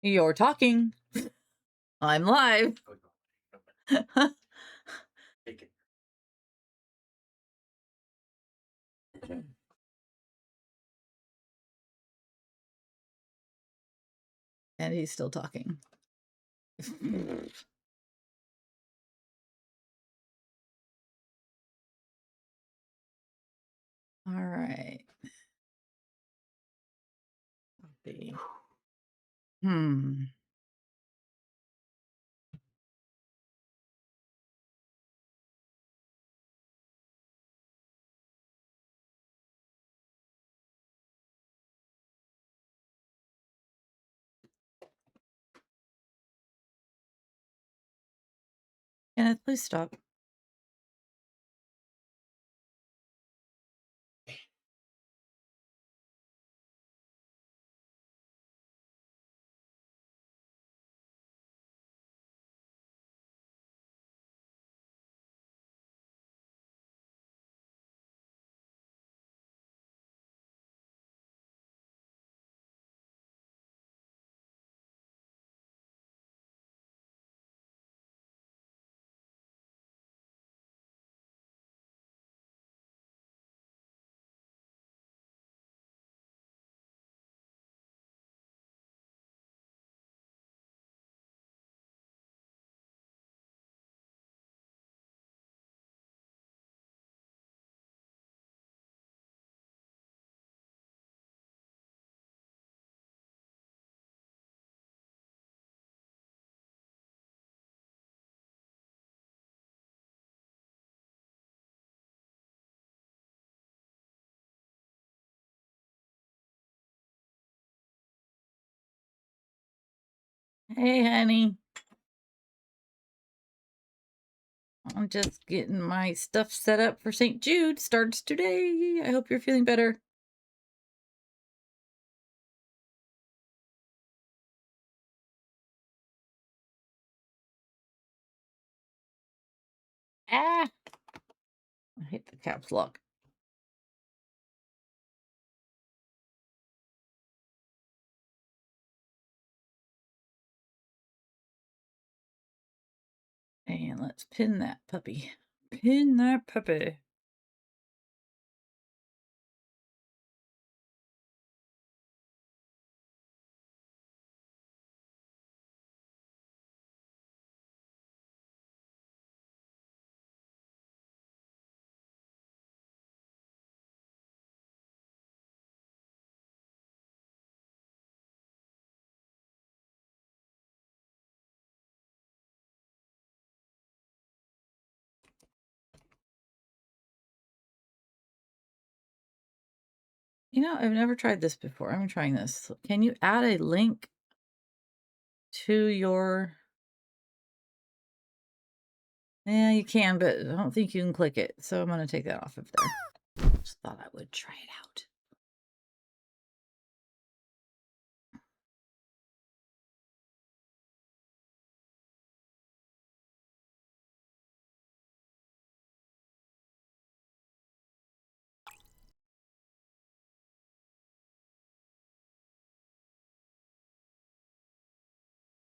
You're talking. I'm live. And he's still talking. All right. Copy. Kenneth, please stop. Hey, honey. I'm just getting my stuff set up for St. Jude. Starts today. I hope you're feeling better. Ah! I hit the caps lock. And let's pin that puppy. Pin that puppy. You know, I've never tried this before. I'm trying this. Can you add a link to your... Yeah, you can, but I don't think you can click it. So I'm going to take that off of there. Just thought I would try it out.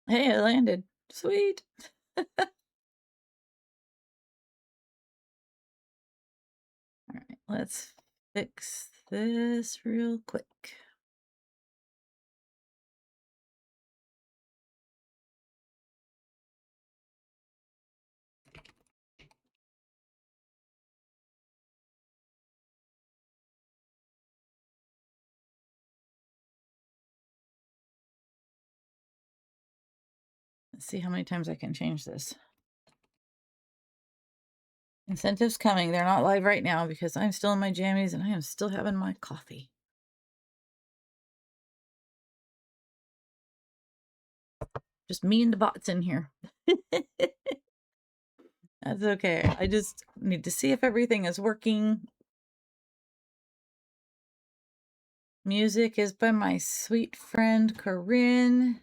Hey, I landed. Sweet. All right, let's fix this real quick. Let's see how many times I can change this. Incentives coming. They're not live right now because I'm still in my jammies and I am still having my coffee. Just me and the bots in here. That's okay. I just need to see if everything is working. Music is by my sweet friend Corinne,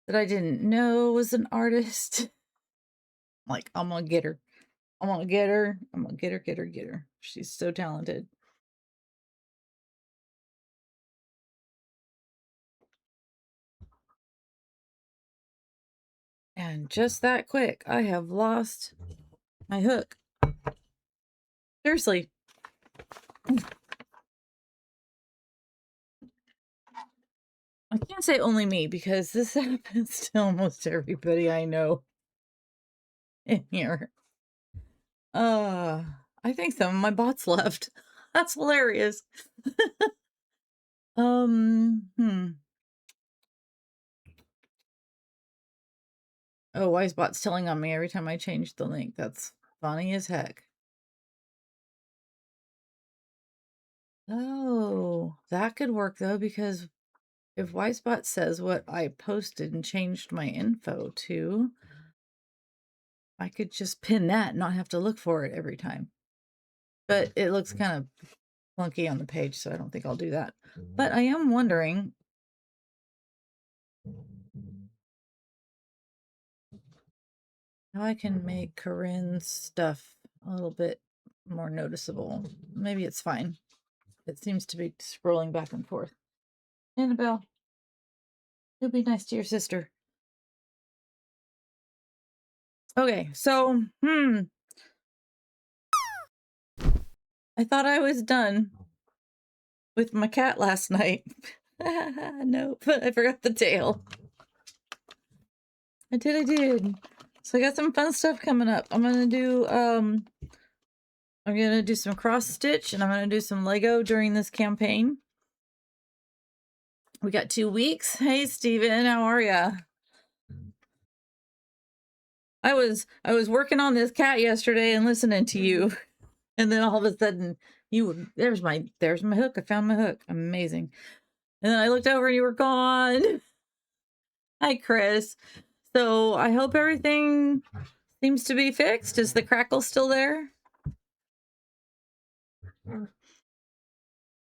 that I didn't know was an artist. Like, I'm gonna get her. I'm gonna get her. I'm gonna get her. She's so talented. And just that quick, I have lost my hook. Seriously. I can't say only me because this happens to almost everybody I know in here. I think some of my bots left. That's hilarious. Hmm. Oh, Wisebot's telling on me every time I change the link. That's funny as heck. Oh, that could work though, because if Wisebot says what I posted and changed my info to, I could just pin that and not have to look for it every time. But it looks kind of clunky on the page, so I don't think I'll do that. But I am wondering how I can make Corinne's stuff a little bit more noticeable. Maybe it's fine. It seems to be scrolling back and forth. Annabelle, you'll be nice to your sister. Okay, so, I thought I was done with my cat last night. Nope, I forgot the tail. I did. So I got some fun stuff coming up. I'm gonna do some cross stitch and I'm gonna do some Lego during this campaign. We got 2 weeks. Hey Steven, how are ya? I was working on this cat yesterday and listening to you, and then all of a sudden there's my hook. I found my hook. Amazing. And then I looked over and you were gone. Hi Chris. So I hope everything seems to be fixed. Is the crackle still there?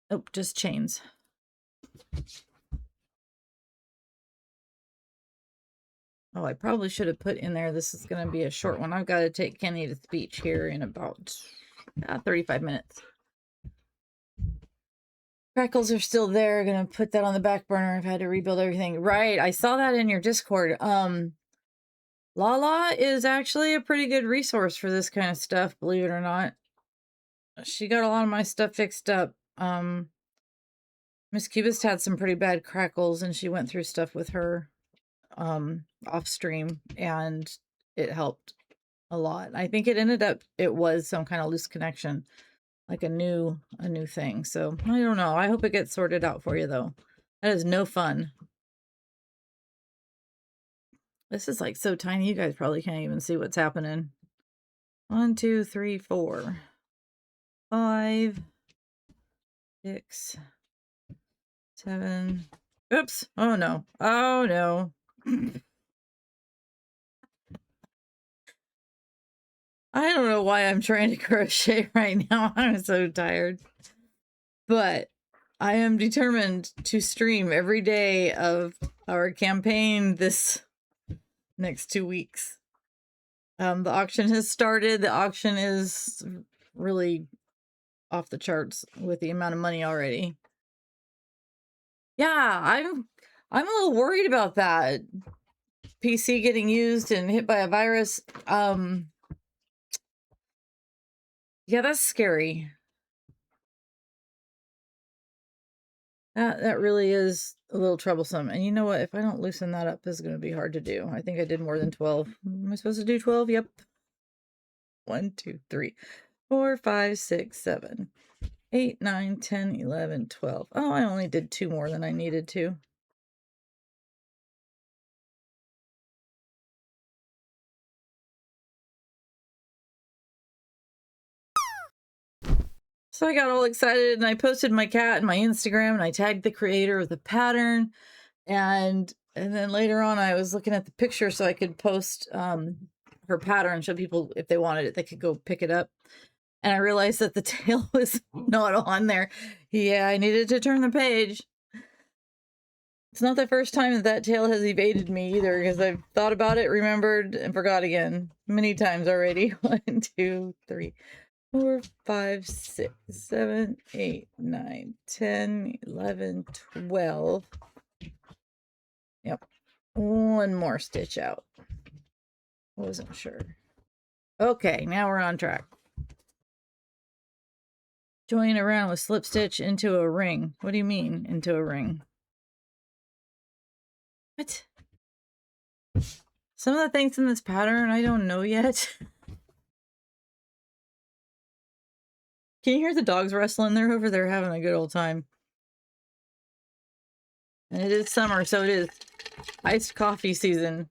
Oh, just chains. Oh, I probably should have put in there, this is going to be a short one. I've got to take Kenny to speech here in about 35 minutes. Crackles are still there. Gonna put that on the back burner. I've had to rebuild everything. Right, I saw that in your Discord. Lala is actually a pretty good resource for this kind of stuff, believe it or not. She got a lot of my stuff fixed up. Miss Cubist had some pretty bad crackles and she went through stuff with her off stream and it helped a lot. I think it was some kind of loose connection, like a new thing. So I don't know. I hope it gets sorted out for you though. That is no fun. This is like so tiny, you guys probably can't even see what's happening. 1, 2, 3, 4, 5, 6, 7. Oops. Oh no. Oh no. I don't know why I'm trying to crochet right now. I'm so tired. But I am determined to stream every day of our campaign this next 2 weeks. The auction has started. The auction is really off the charts with the amount of money already. Yeah, I'm a little worried about that. PC getting used and hit by a virus. Yeah, that's scary. That really is a little troublesome. And you know what? If I don't loosen that up, this is going to be hard to do. I think I did more than 12. Am I supposed to do 12? Yep. 1, 2, 3, 4, 5, 6, 7, 8, 9, 10, 11, 12. Oh, I only did 2 more than I needed to. So I got all excited and I posted my cat in my Instagram and I tagged the creator of the pattern. And then later on, I was looking at the picture so I could post her pattern, show people if they wanted it, they could go pick it up. And I realized that the tail was not on there. Yeah, I needed to turn the page. It's not the first time that tail has evaded me either, because I've thought about it, remembered, and forgot again many times already. 1, 2, 3, 4, 5, 6, 7, 8, 9, 10, 11, 12. Yep. One more stitch out. Wasn't sure. Okay, now we're on track. Join around with slip stitch into a ring. What do you mean, into a ring? What? Some of the things in this pattern I don't know yet. Can you hear the dogs wrestling? They're over there having a good old time. And it is summer, so it is iced coffee season.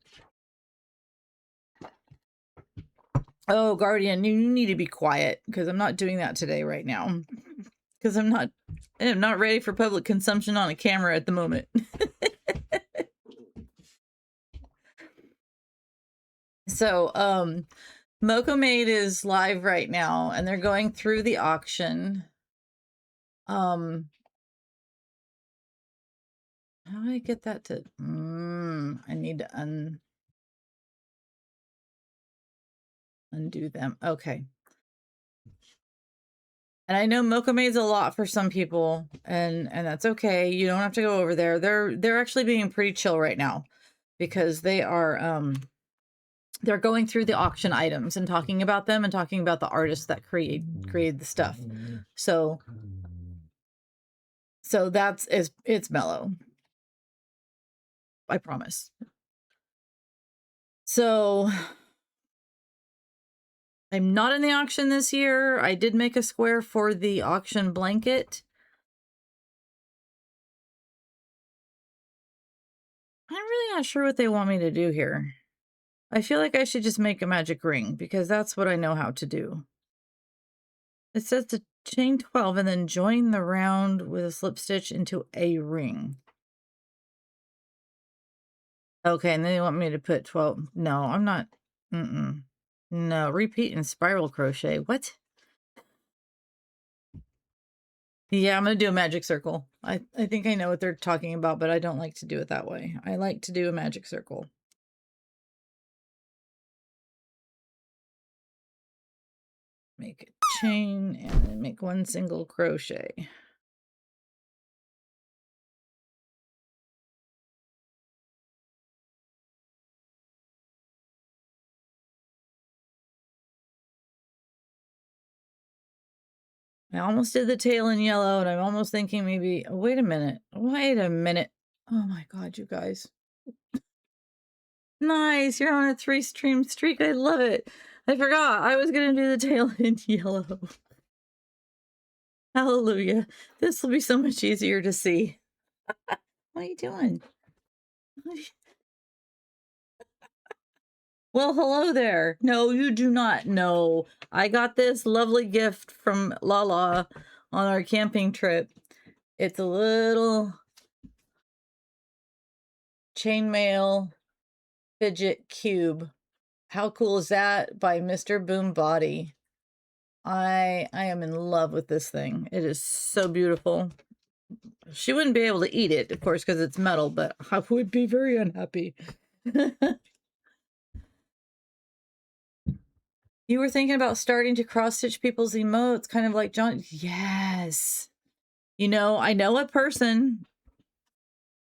Oh, Guardian, you need to be quiet because I'm not doing that today right now. Because I'm not ready for public consumption on a camera at the moment. So, Mocha Maid is live right now, and they're going through the auction. How do I get that to... I need to undo them. Okay. And I know Mocha Maid's a lot for some people, and that's okay. You don't have to go over there. They're actually being pretty chill right now because they are they're going through the auction items and talking about them and talking about the artists that created the stuff. So it's mellow. I promise. So I'm not in the auction this year. I did make a square for the auction blanket. I'm really not sure what they want me to do here. I feel like I should just make a magic ring because that's what I know how to do. It says to chain 12 and then join the round with a slip stitch into a ring. Okay, and then they want me to put 12. No, I'm not. No, repeat and spiral crochet. What? Yeah, I'm going to do a magic circle. I think I know what they're talking about, but I don't like to do it that way. I like to do a magic circle. Make a chain and then make one single crochet. I almost did the tail in yellow, and I'm almost thinking maybe, oh, wait a minute. Oh my God, you guys. Nice, you're on a 3-stream streak. I love it. I forgot I was going to do the tail in yellow. Hallelujah. This will be so much easier to see. What are you doing? Well, hello there. No, you do not know. I got this lovely gift from Lala on our camping trip. It's a little chainmail fidget cube. How cool is that? By Mr. Boom Body. I am in love with this thing. It is so beautiful. She wouldn't be able to eat it, of course, because it's metal, but I would be very unhappy. You were thinking about starting to cross-stitch people's emotes, kind of like John. Yes. You know, I know a person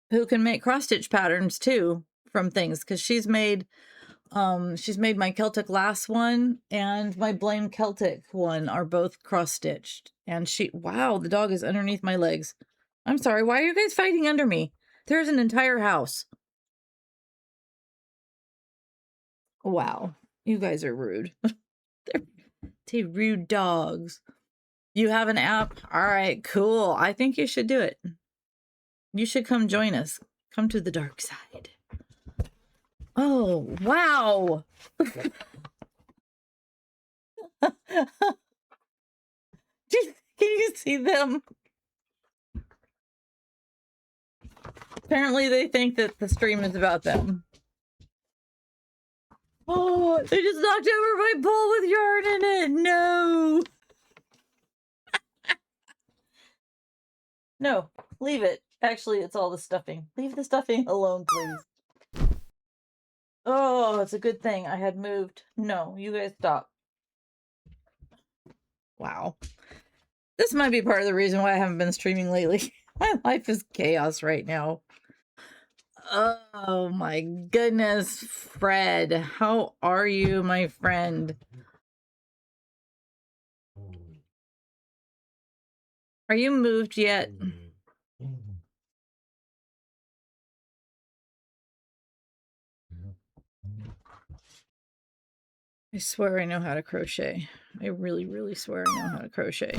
who can make cross-stitch patterns too from things, because she's made my Celtic Lass one and my Blame Celtic one are both cross-stitched. And wow, the dog is underneath my legs. I'm sorry, why are you guys fighting under me? There's an entire house. Wow, you guys are rude. They're rude dogs. You have an app? All right, cool. I think you should do it. You should come join us. Come to the dark side. Oh, wow. Can you see them? Apparently they think that the stream is about them. Oh, they just knocked over my bowl with yarn in it. No. No, leave it. Actually, it's all the stuffing. Leave the stuffing alone, please. Oh, it's a good thing I had moved. No, you guys stop. Wow. This might be part of the reason why I haven't been streaming lately. My life is chaos right now. Oh my goodness, Fred. How are you, my friend? Are you moved yet? I swear I know how to crochet. I really, really swear I know how to crochet.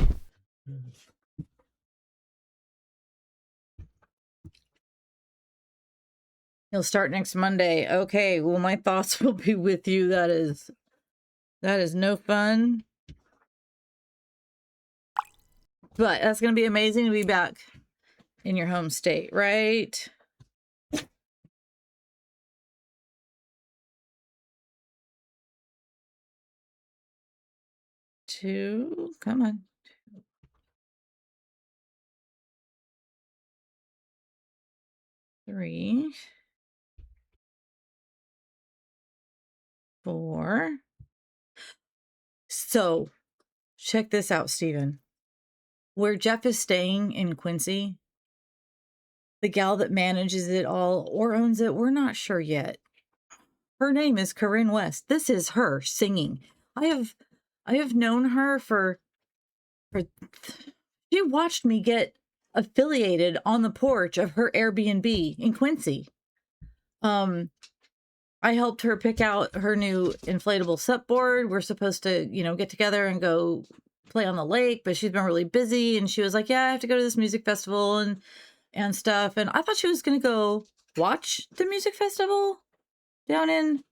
He'll start next Monday. Okay, well, my thoughts will be with you. That is no fun. But that's gonna be amazing to be back in your home state, right? Two, come on. 3, 4. So check this out, Stephen. Where Jeff is staying in Quincy, the gal that manages it all or owns it, we're not sure yet. Her name is Corinne West. This is her singing. I have known her for she watched me get affiliated on the porch of her Airbnb in Quincy. I helped her pick out her new inflatable sup board. We're supposed to, get together and go play on the lake, but she's been really busy and she was like, "Yeah, I have to go to this music festival and stuff." And I thought she was going to go watch the music festival down in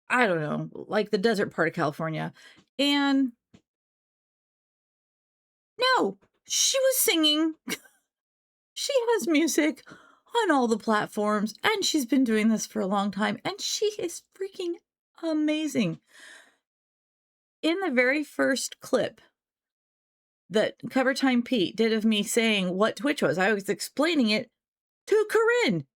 I don't know, like the desert part of California. And no, she was singing. She has music on all the platforms and she's been doing this for a long time and she is freaking amazing. In the very first clip that Cover Time Pete did of me saying what Twitch was, I was explaining it to Corinne.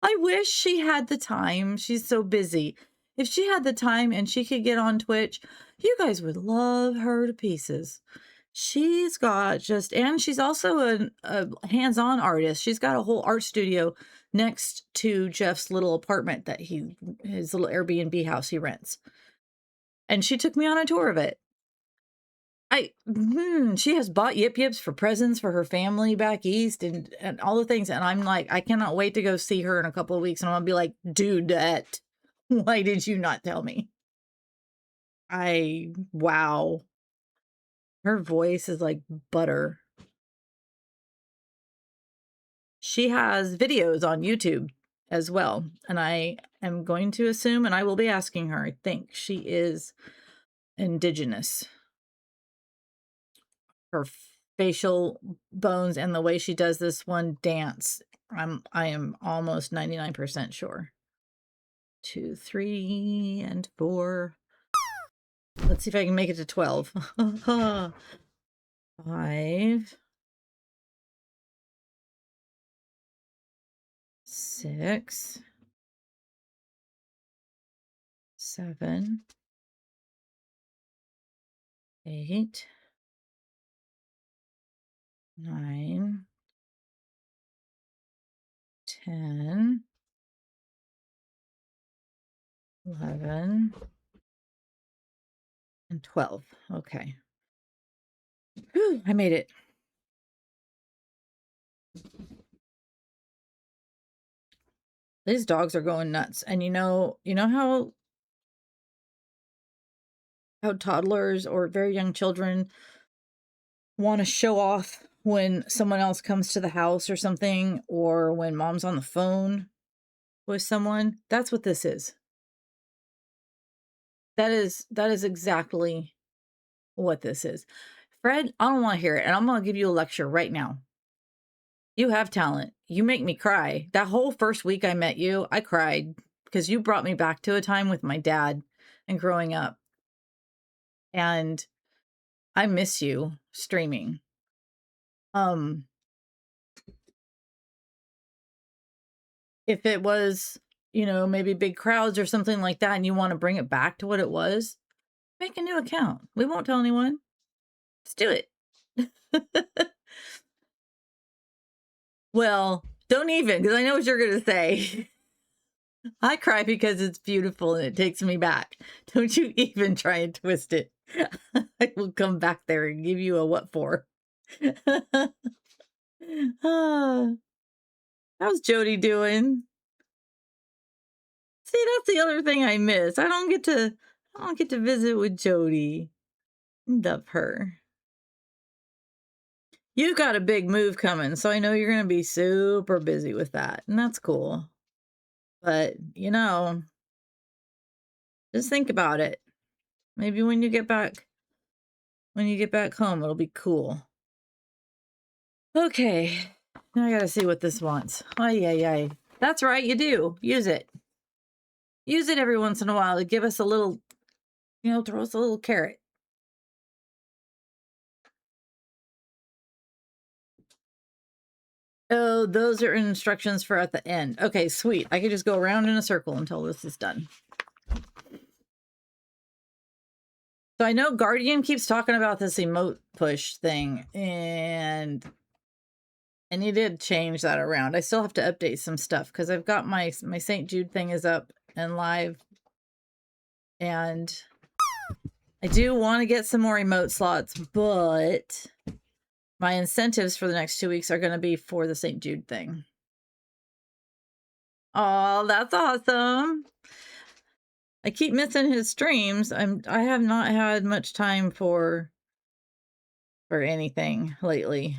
I wish she had the time. She's so busy. If she had the time and she could get on Twitch, you guys would love her to pieces. She's got and she's also a hands-on artist. She's got a whole art studio next to Jeff's little apartment that his little Airbnb house he rents. And she took me on a tour of it. She has bought Yip Yips for presents for her family back east and all the things. And I'm like, I cannot wait to go see her in a couple of weeks. And I'm gonna be like, "Dudette, why did you not tell me?" Wow. Her voice is like butter. She has videos on YouTube as well. And I am going to assume, and I will be asking her, I think she is indigenous. Her facial bones and the way she does this one dance, I am almost 99% sure. 2, 3, and 4. Let's see if I can make it to 12. 5, 6, 7, 8, 9, 10, 11, and 12. Okay. Whew, I made it. These dogs are going nuts. And you know how toddlers or very young children want to show off when someone else comes to the house or something, or when mom's on the phone with someone? That's what this is. That is exactly what this is. Fred, I don't want to hear it, and I'm going to give you a lecture right now. You have talent. You make me cry. That whole first week I met you, I cried because you brought me back to a time with my dad and growing up. And I miss you streaming. If it was, maybe big crowds or something like that, and you want to bring it back to what it was, make a new account. We won't tell anyone. Let's do it. Well, don't even, because I know what you're going to say. I cry because it's beautiful and it takes me back. Don't you even try and twist it. I will come back there and give you a what for. Ah, how's Jody doing? See, that's the other thing I miss. I don't get to visit with Jody. Love her. You've got a big move coming, so I know you're going to be super busy with that, and that's cool. But, just think about it. Maybe when you get back home, it'll be cool. Okay. Now I got to see what this wants. Ay, ay, ay. That's right, you do. Use it. Use it every once in a while to give us a little, throw us a little carrot. Oh, those are instructions for at the end. Okay, sweet. I could just go around in a circle until this is done. So I know Guardian keeps talking about this emote push thing, and I need to change that around. I still have to update some stuff because I've got my St. Jude thing is up and live, and I do want to get some more emote slots, but my incentives for the next 2 weeks are going to be for the St. Jude thing. Oh, that's awesome. I keep missing his streams. I have not had much time for anything lately.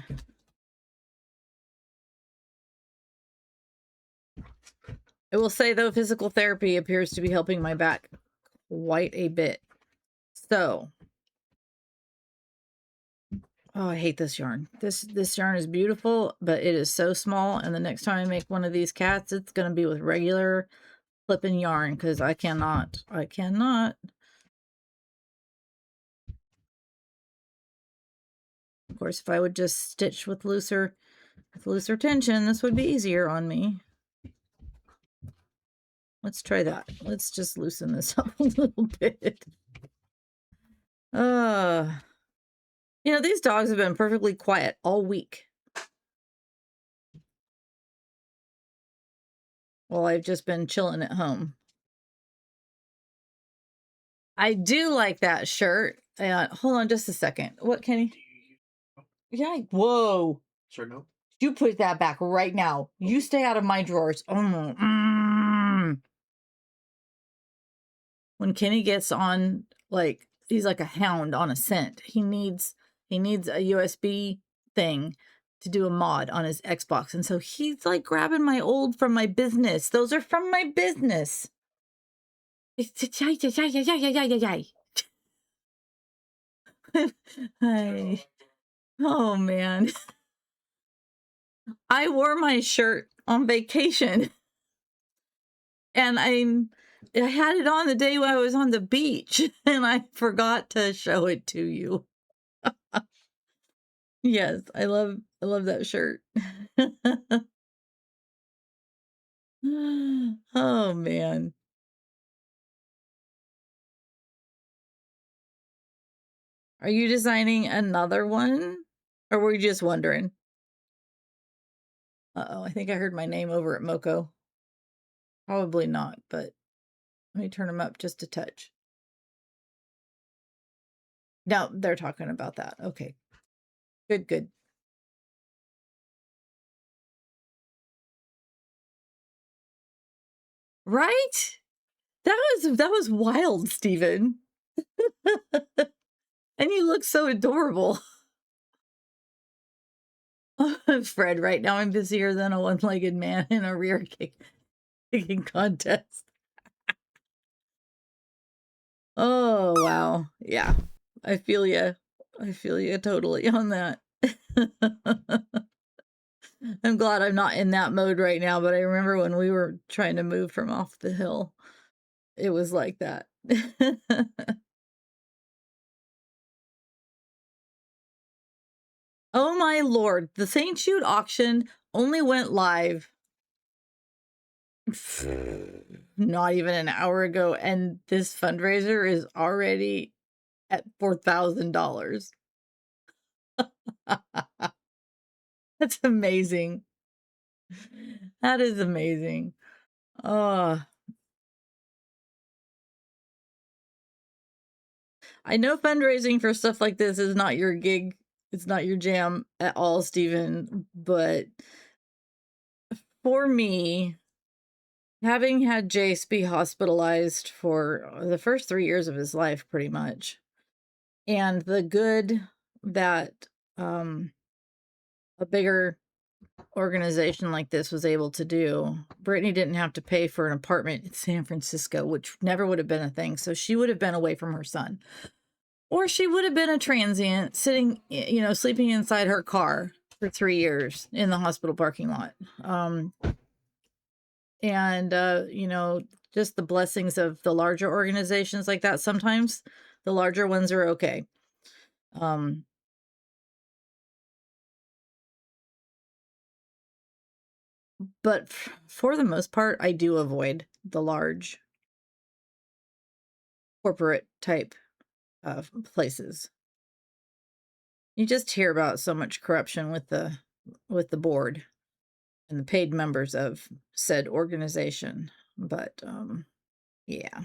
I will say though, physical therapy appears to be helping my back quite a bit. So, oh, I hate this yarn. This yarn is beautiful, but it is so small. And the next time I make one of these cats, it's going to be with regular flipping yarn because I cannot. Of course, if I would just stitch with looser tension, this would be easier on me. Let's try that. Let's just loosen this up a little bit. These dogs have been perfectly quiet all week. Well, I've just been chilling at home. I do like that shirt. Hold on just a second. What, Kenny? Yeah. Whoa. Sure, no. You put that back right now. You stay out of my drawers. When Kenny gets on, like, he's like a hound on a scent. He needs a USB thing to do a mod on his Xbox. And so he's like grabbing my old from my business. Those are from my business. Oh man. I wore my shirt on vacation and I had it on the day when I was on the beach and I forgot to show it to you. Yes, I love that shirt. Oh man. Are you designing another one? Or were you just wondering? Uh-oh, I think I heard my name over at Moko. Probably not, but let me turn them up just a touch. No, they're talking about that. Okay. Good. Right? That was wild, Steven. And you look so adorable. Fred, right now I'm busier than a one-legged man in a rear kicking contest. Oh, wow. Yeah. I feel you. I feel you totally on that. I'm glad I'm not in that mode right now, but I remember when we were trying to move from off the hill, it was like that. Oh my lord, the St. Jude auction only went live not even an hour ago, and this fundraiser is already at $4,000. That's amazing. That is amazing. Oh, I know fundraising for stuff like this is not your gig. It's not your jam at all, Stephen. But for me, having had Jace be hospitalized for the first 3 years of his life, pretty much, and the good that a bigger organization like this was able to do, Brittany didn't have to pay for an apartment in San Francisco, which never would have been a thing. So she would have been away from her son. Or she would have been a transient sitting, sleeping inside her car for 3 years in the hospital parking lot. Um, and, just the blessings of the larger organizations like that. Sometimes the larger ones are okay. Um, but for the most part, I do avoid the large corporate type of places. You just hear about so much corruption with the board and the paid members of said organization. But yeah.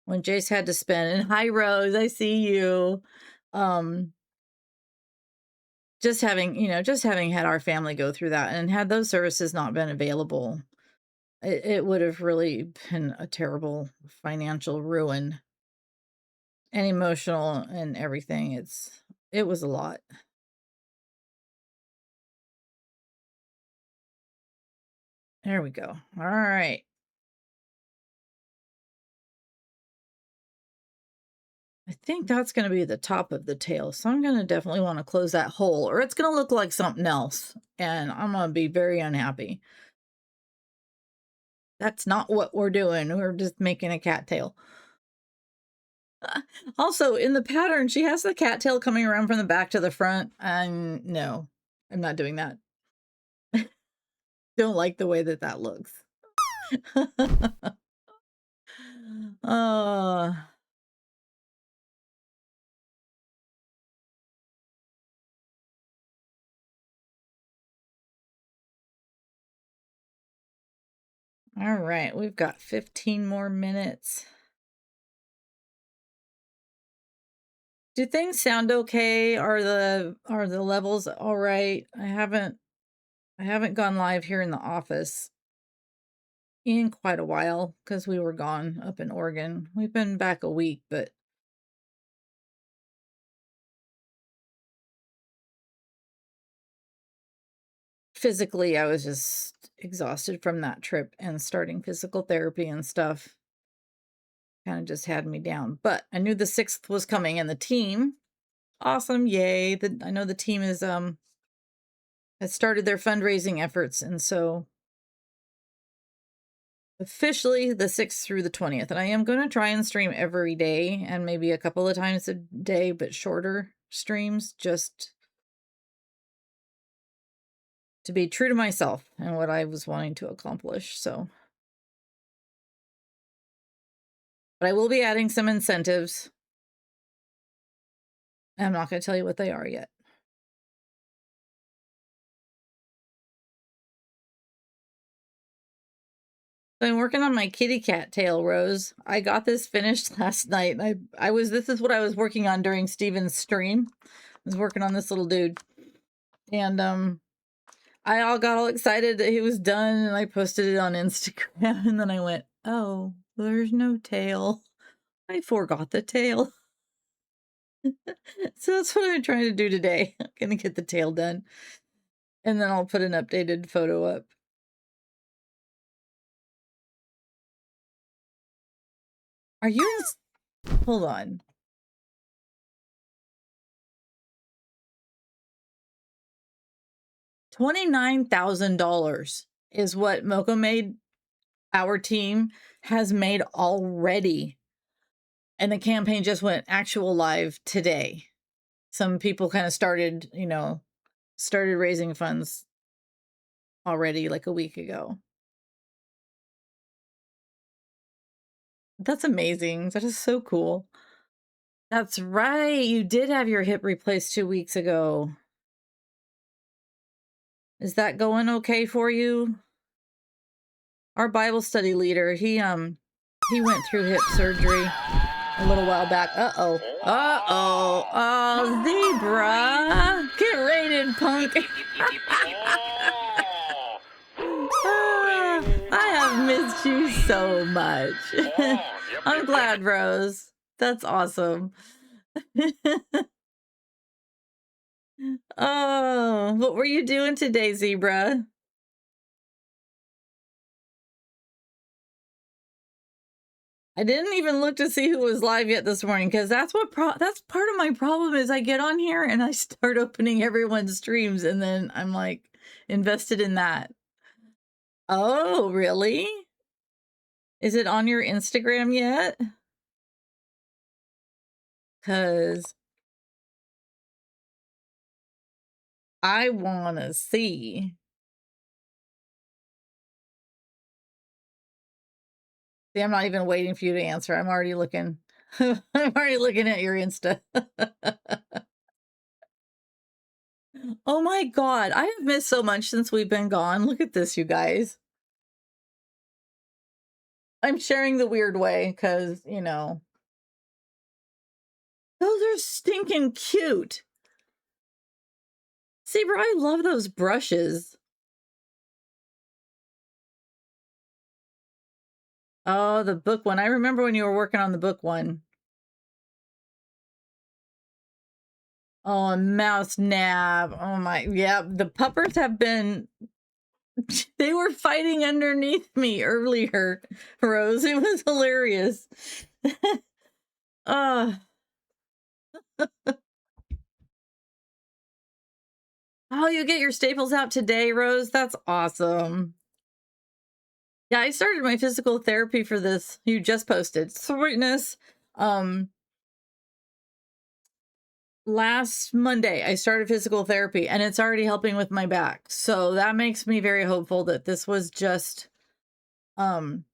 When Jace had to spend, and hi Rose, I see you. Um just having had our family go through that, and had those services not been available, it would have really been a terrible financial ruin and emotional and everything. It was a lot. There we go. All right. I think that's going to be the top of the tail. So I'm going to definitely want to close that hole, or it's going to look like something else. And I'm going to be very unhappy. That's not what we're doing. We're just making a cattail. Also, in the pattern, she has the cattail coming around from the back to the front. And no, I'm not doing that. Don't like the way that looks. uh, all right. We've got 15 more minutes. Do things sound okay? Are the levels all right? I haven't gone live here in the office in quite a while because we were gone up in Oregon. We've been back a week, but physically I was just exhausted from that trip, and starting physical therapy and stuff kind of just had me down. But I knew the 6th was coming, and the team, awesome, yay. I know the team has started their fundraising efforts, and so officially the 6th through the 20th. And I am going to try and stream every day, and maybe a couple of times a day, but shorter streams, just to be true to myself and what I was wanting to accomplish. So, but I will be adding some incentives. I'm not going to tell you what they are yet. So I'm working on my kitty cat tail, Rose. I got this finished last night. This is what I was working on during Steven's stream. I was working on this little dude. And I got all excited that he was done, and I posted it on Instagram, and then I went, "Oh, there's no tail. I forgot the tail." So that's what I'm trying to do today. I'm gonna get the tail done, and then I'll put an updated photo up. Are you hold on. $29,000 is what Mocha made. Our team has made already, and the campaign just went actual live today. Some people kind of started raising funds already like a week ago. That's amazing. That is so cool. That's right. You did have your hip replaced 2 weeks ago. Is that going okay for you? Our Bible study leader, he went through hip surgery a little while back. Uh-oh. Uh-oh. Oh, zebra. Get rated, punk. Ah, I have missed you so much. I'm glad, Rose. That's awesome. Oh, what were you doing today, zebra? I didn't even look to see who was live yet this morning because that's that's part of my problem is I get on here and I start opening everyone's streams and then I'm like invested in that. Oh, really? Is it on your Instagram yet? Because I want to see. See, I'm not even waiting for you to answer. I'm already looking. I'm already looking at your Insta. Oh my God. I have missed so much since we've been gone. Look at this, you guys. I'm sharing the weird way because, you know, those are stinking cute. Saber, I love those brushes. Oh, the book one. I remember when you were working on the book one. Oh, a mouse nab. Oh my, yeah. The puppers have been, they were fighting underneath me earlier, Rose. It was hilarious. Oh, oh, you get your staples out today, Rose? That's awesome. Yeah, I started my physical therapy for this. You just posted. Sweetness. Um, Last Monday, I started physical therapy and it's already helping with my back. So that makes me very hopeful that this was um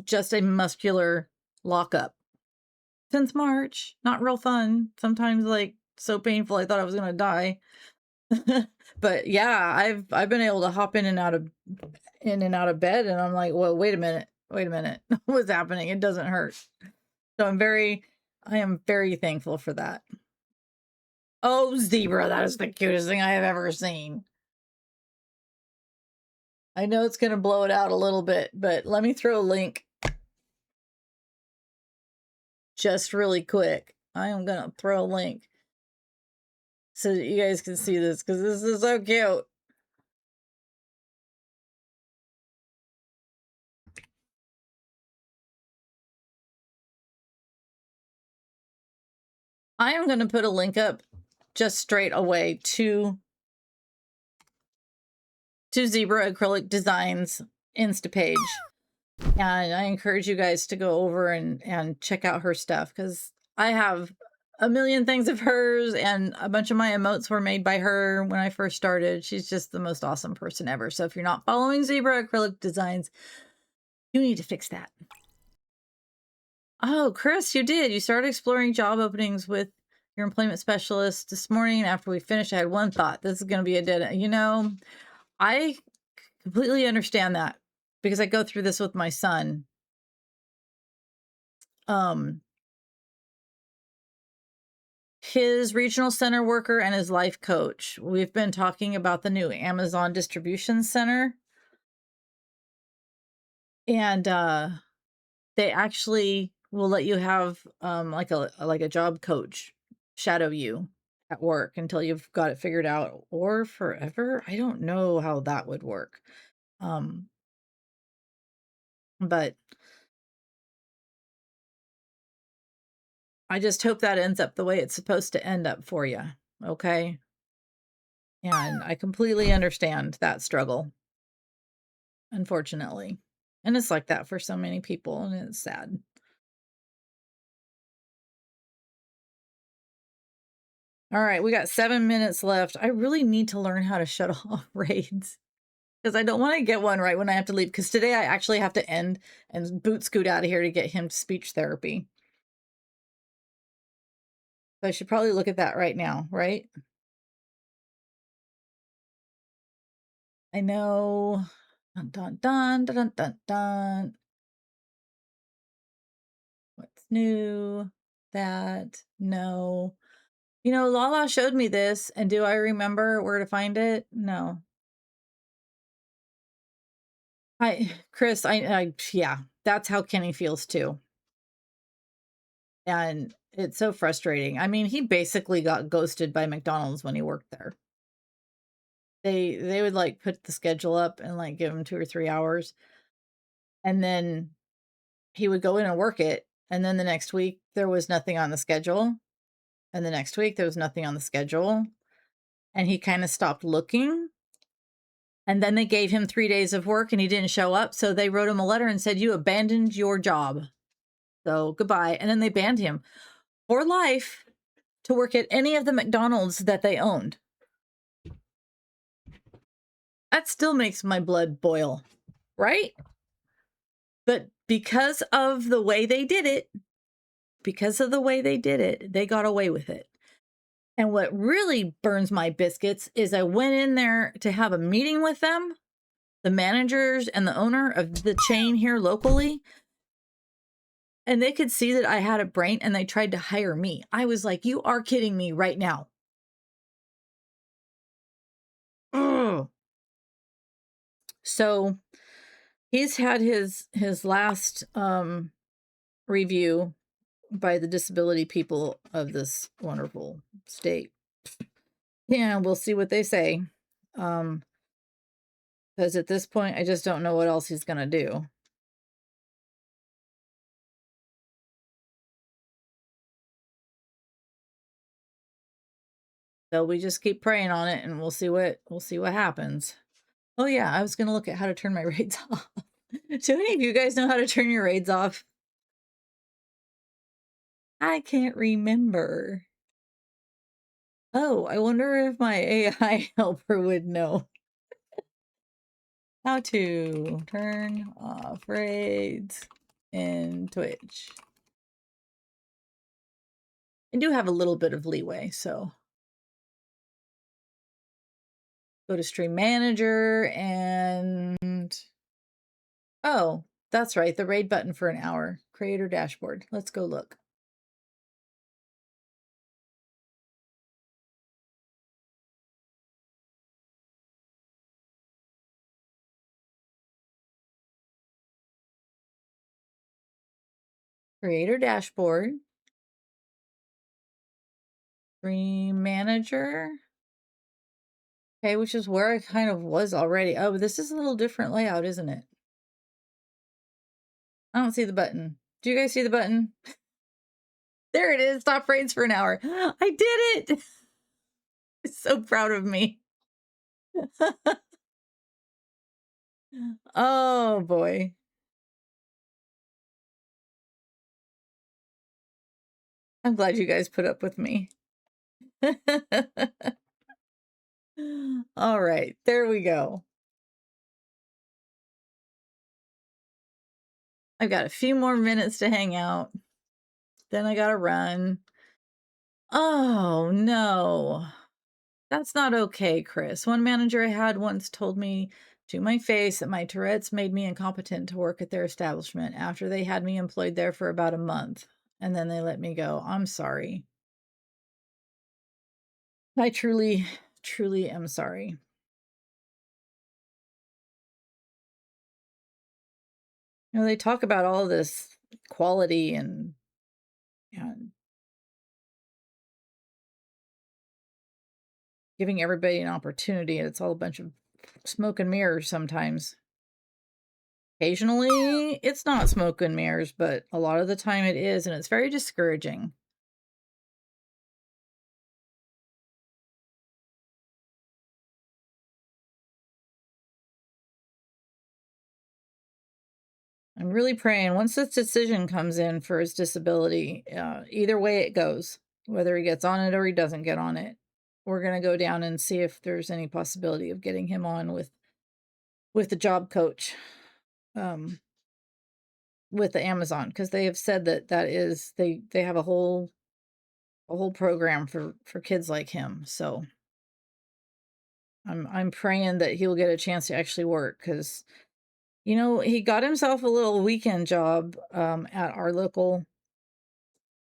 just a muscular lockup. Since March, not real fun. Sometimes like so painful I thought I was going to die. But yeah, I've been able to hop in and out of bed and I'm like, "Well, wait a minute. Wait a minute. What's happening? It doesn't hurt." So I am very thankful for that. Oh, zebra, that is the cutest thing I have ever seen. I know it's going to blow it out a little bit, but let me throw a link just really quick. I am going to throw a link so that you guys can see this because this is so cute. I am going to put a link up just straight away to Zebra Acrylic Designs Insta page. And I encourage you guys to go over and check out her stuff because I have a million things of hers and a bunch of my emotes were made by her when I first started. She's just the most awesome person ever. So if you're not following Zebra Acrylic Designs, you need to fix that. Oh, Chris, you did. You started exploring job openings with your employment specialist this morning. After we finished, I had one thought. This is going to be a dead end. You know, I completely understand that because I go through this with my son. His regional center worker and his life coach. We've been talking about the new Amazon distribution center. And they actually will let you have like a job coach shadow you at work until you've got it figured out or forever. I don't know how that would work. But I just hope that ends up the way it's supposed to end up for you. Okay? And I completely understand that struggle, unfortunately. And it's like that for so many people, and it's sad. All right, we got 7 minutes left. I really need to learn how to shut off raids because I don't want to get one right when I have to leave. Because today I actually have to end and boot scoot out of here to get him to speech therapy. I should probably look at that right now, right? I know. Dun, dun, dun, dun, dun, dun, dun. What's new? That, no. You know, Lala showed me this, and do I remember where to find it? No. Chris, yeah, that's how Kenny feels too. And it's so frustrating. I mean, he basically got ghosted by McDonald's when he worked there. They would like put the schedule up and like give him 2 or 3 hours, and then he would go in and work it, and then the next week there was nothing on the schedule, and the next week there was nothing on the schedule, and he kind of stopped looking. And then they gave him 3 days of work and he didn't show up, so they wrote him a letter and said, "You abandoned your job. So goodbye." And then they banned him for life to work at any of the McDonald's that they owned. That still makes my blood boil, right? But because of the way they did it, they got away with it. And what really burns my biscuits is I went in there to have a meeting with them, the managers and the owner of the chain here locally, and they could see that I had a brain and they tried to hire me. I was like, you are kidding me right now. Ugh. So he's had his last review by the disability people of this wonderful state. Yeah, we'll see what they say. Because at this point, I just don't know what else he's gonna do. So we just keep praying on it, and we'll see what happens. Oh yeah, I was gonna look at how to turn my raids off. Do any of you guys know how to turn your raids off? I can't remember. Oh, I wonder if my AI helper would know how to turn off raids in Twitch. I do have a little bit of leeway, so go to Stream Manager and oh, that's right, the raid button for an hour. Creator dashboard. Let's go look. Creator dashboard. Stream Manager. Okay, which is where I kind of was already. Oh, this is a little different layout, isn't it? I don't see the button. Do you guys see the button? There it is. Stop raids for an hour. I did it. I'm so proud of me. Oh boy. I'm glad you guys put up with me. All right, there we go. I've got a few more minutes to hang out. Then I gotta run. Oh no. That's not okay, Chris. One manager I had once told me to my face that my Tourette's made me incompetent to work at their establishment after they had me employed there for about a month. And then they let me go. I'm sorry. I truly, truly am sorry. You know, they talk about all this quality and giving everybody an opportunity, and it's all a bunch of smoke and mirrors sometimes. Occasionally, it's not smoke and mirrors, but a lot of the time it is, and it's very discouraging. I'm really praying once this decision comes in for his disability, either way it goes, whether he gets on it or he doesn't get on it, we're going to go down and see if there's any possibility of getting him on with the job coach, with the Amazon, because they have said that is they have a whole a whole program for kids like him. So I'm praying that he'll get a chance to actually work because he got himself a little weekend job at our local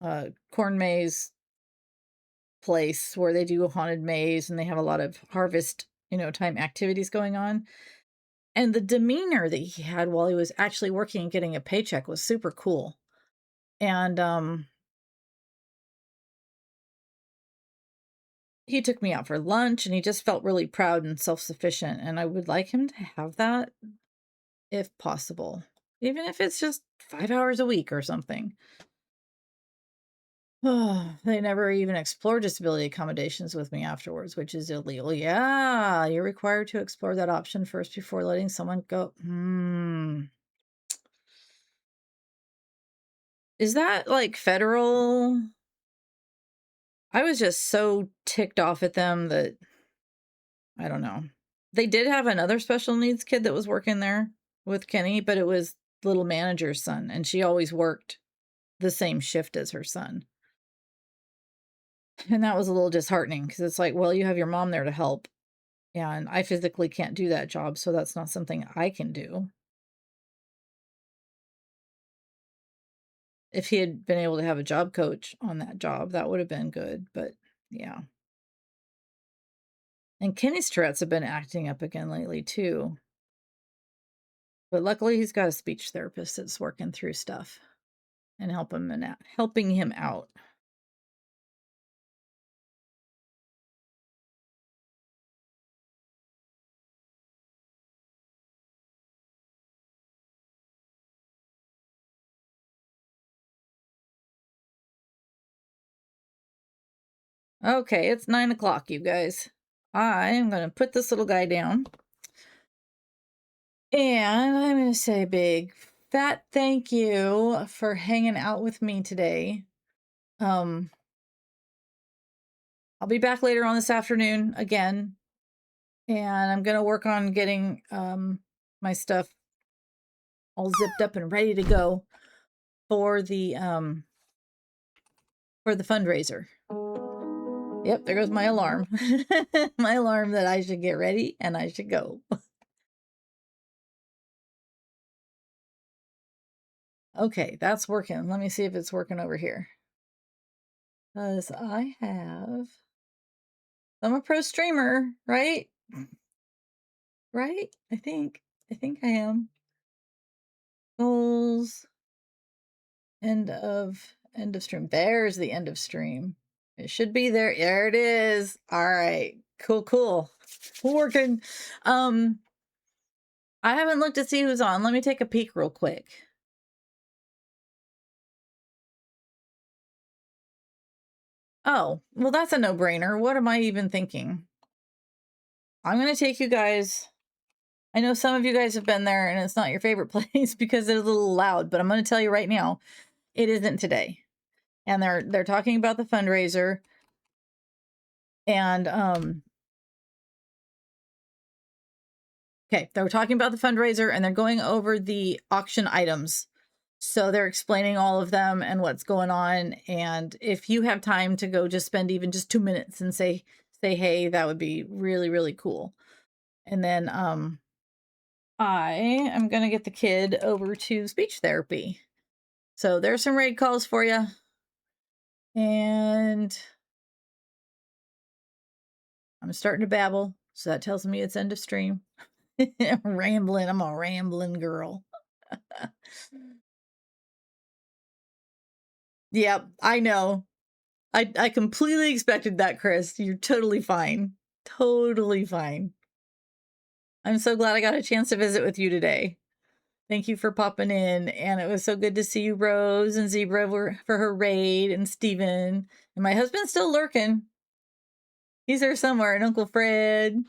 corn maze place where they do a haunted maze and they have a lot of harvest, time activities going on. And the demeanor that he had while he was actually working and getting a paycheck was super cool. And he took me out for lunch and he just felt really proud and self-sufficient. And I would like him to have that if possible, even if it's just 5 hours a week or something. Oh, they never even explored disability accommodations with me afterwards, which is illegal. Yeah, you're required to explore that option first before letting someone go. Is that like federal? I was just so ticked off at them that I don't know. They did have another special needs kid that was working there with Kenny, but it was little manager's son, and she always worked the same shift as her son. And that was a little disheartening because it's like, well, you have your mom there to help, and I physically can't do that job, so that's not something I can do. If he had been able to have a job coach on that job, that would have been good, but yeah. And Kenny's Tourette's have been acting up again lately too. But luckily he's got a speech therapist that's working through stuff and helping him out. Okay, it's 9 o'clock, you guys. I am going to put this little guy down. And I'm going to say a big fat thank you for hanging out with me today. I'll be back later on this afternoon again. And I'm going to work on getting my stuff all zipped up and ready to go for the fundraiser. Yep, there goes my alarm. My alarm that I should get ready and I should go. Okay, that's working. Let me see if it's working over here. Because I'm a pro streamer, right? Right? I think I am. Goals. End of stream. There's the end of stream. It should be there. There it is. All right. Cool. Working. I haven't looked to see who's on. Let me take a peek real quick. Oh, well, that's a no-brainer. What am I even thinking? I'm going to take you guys. I know some of you guys have been there and it's not your favorite place because it's a little loud, but I'm going to tell you right now, it isn't today. And they're talking about the fundraiser. And okay, they were talking about the fundraiser and they're going over the auction items. So they're explaining all of them and what's going on. And if you have time to go just spend even just 2 minutes and say hey, that would be really, really cool. And then I am going to get the kid over to speech therapy. So there's some raid calls for you. And I'm starting to babble. So that tells me it's end of stream. Rambling. I'm a rambling girl. Yep, I know. I completely expected that, Chris. You're totally fine. Totally fine. I'm so glad I got a chance to visit with you today. Thank you for popping in. And it was so good to see you, Rose and Zebra, for her raid, and Steven. And my husband's still lurking. He's there somewhere, and Uncle Fred.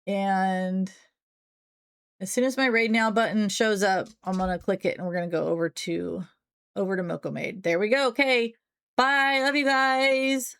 And as soon as my raid now button shows up, I'm going to click it and we're going to go over to Moko Maid. There we go. Okay. Bye. Love you guys.